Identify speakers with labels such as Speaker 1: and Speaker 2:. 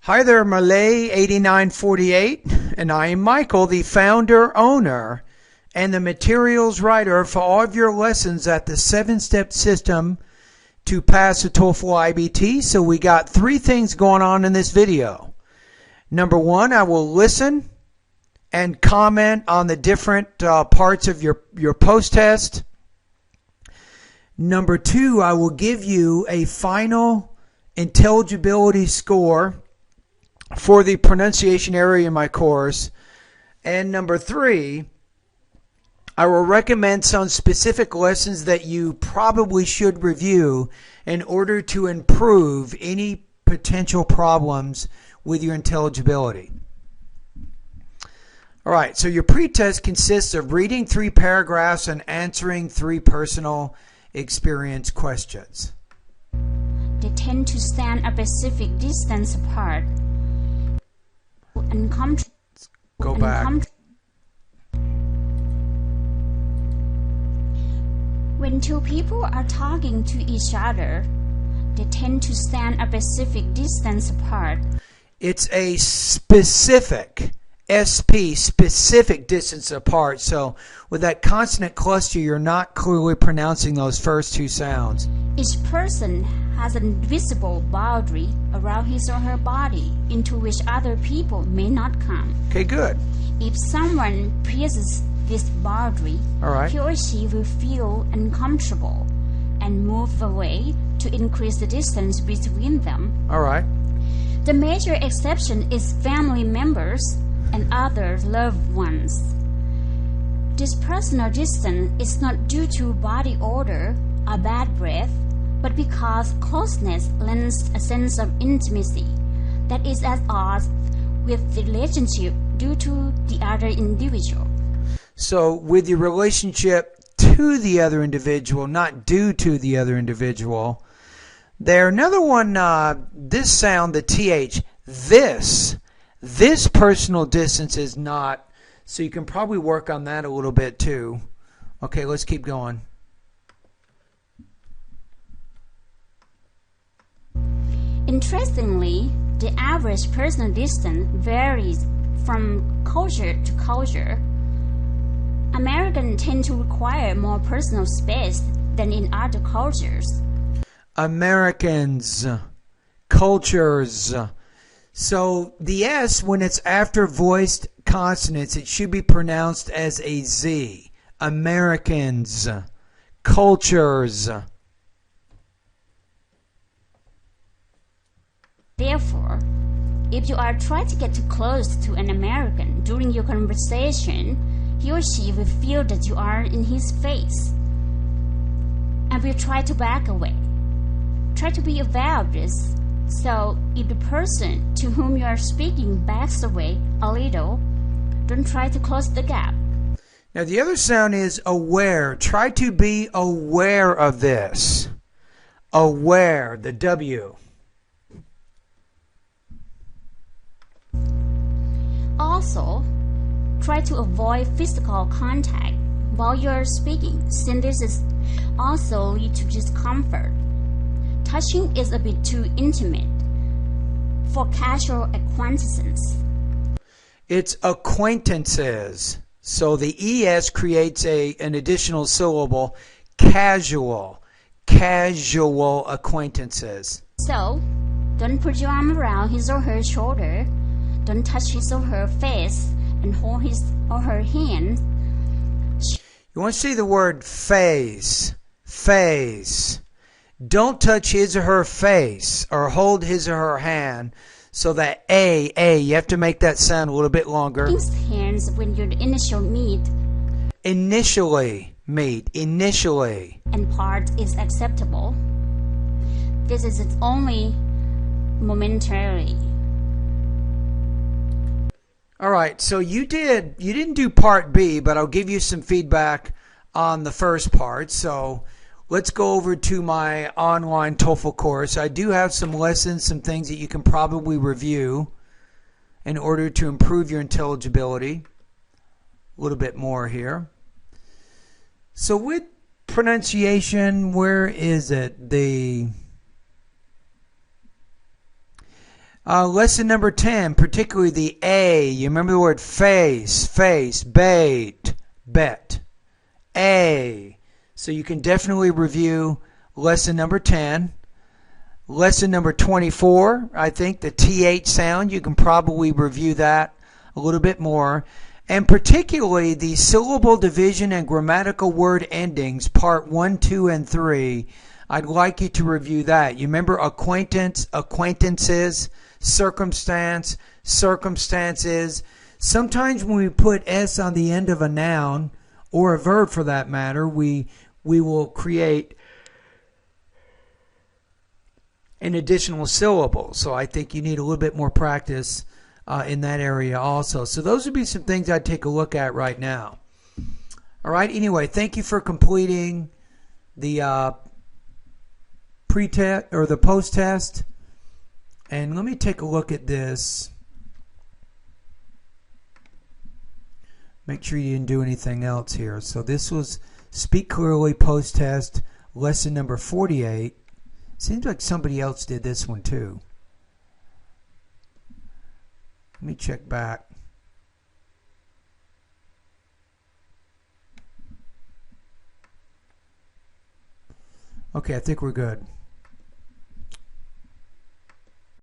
Speaker 1: Hi there, Malee 8948, and I am Michael, the founder, owner, and the materials writer for all of your lessons at the 7-step system to pass the TOEFL IBT. So we got 3 things going on in this video. Number 1, I will listen and comment on the different parts of your post-test. Number 2, I will give you a final intelligibility score for the pronunciation area in my course. And number 3, I will recommend some specific lessons that you probably should review in order to improve any potential problems with your intelligibility. All right, so your pretest consists of reading 3 paragraphs and answering 3 personal experience questions.
Speaker 2: They tend to stand a specific distance apart.
Speaker 1: Go back.
Speaker 2: When 2 people are talking to each other, they tend to stand a specific distance apart.
Speaker 1: It's a specific, specific distance apart. So with that consonant cluster, you're not clearly pronouncing those first 2 sounds.
Speaker 2: Each person has an invisible boundary around his or her body into which other people may not come.
Speaker 1: Okay, good.
Speaker 2: If someone pierces this boundary,
Speaker 1: All right.
Speaker 2: he or she will feel uncomfortable and move away to increase the distance between them.
Speaker 1: All right.
Speaker 2: The major exception is family members and other loved ones. This personal distance is not due to body odor or bad breath, but because closeness lends a sense of intimacy that is at odds with the relationship due to the other individual.
Speaker 1: So with your relationship to the other individual, not due to the other individual. There, another one, this sound, the TH, this personal distance is not, so you can probably work on that a little bit too. Okay, let's keep going.
Speaker 2: Interestingly, the average personal distance varies from culture to culture. Americans tend to require more personal space than in other cultures.
Speaker 1: Americans, cultures. So the S, when it's after voiced consonants, it should be pronounced as a Z. Americans, cultures.
Speaker 2: Therefore, if you are trying to get too close to an American during your conversation, he or she will feel that you are in his face and will try to back away. Try to be aware of this. So if the person to whom you are speaking backs away a little, don't try to close the gap.
Speaker 1: Now the other sound is aware. Try to be aware of this. Aware, the W.
Speaker 2: Also, try to avoid physical contact while you're speaking, since this is also lead to discomfort. Touching is a bit too intimate for casual acquaintances. It's
Speaker 1: acquaintances. So the ES creates an additional syllable. Casual. Casual acquaintances.
Speaker 2: So, don't put your arm around his or her shoulder. Don't touch his or her face and hold his or her hand.
Speaker 1: You want to see the word face. Face. Don't touch his or her face or hold his or her hand. So that you have to make that sound a little bit longer.
Speaker 2: Hands when you initial meet.
Speaker 1: Initially meet. Initially.
Speaker 2: And part is acceptable. This is only momentarily.
Speaker 1: All right, so you didn't do part B, but I'll give you some feedback on the first part. So let's go over to my online TOEFL course. I do have some lessons, some things that you can probably review in order to improve your intelligibility. A little bit more here. So with pronunciation, where is it? Lesson number 10, particularly the A. You remember the word face, bait, bet. A. So you can definitely review lesson number 10. Lesson number 24, I think the TH sound, you can probably review that a little bit more. And particularly the syllable division and grammatical word endings, part 1, 2, and 3. I'd like you to review that. You remember acquaintance, acquaintances, circumstance, circumstances. Sometimes when we put S on the end of a noun, or a verb for that matter, we will create an additional syllable. So I think you need a little bit more practice in that area also. So those would be some things I'd take a look at right now. All right. Anyway, thank you for completing the pre-test or the post-test. And let me take a look at this. Make sure you didn't do anything else here. So this was Speak Clearly post-test, lesson number 48. Seems like somebody else did this one too. Let me check back. Okay, I think we're good.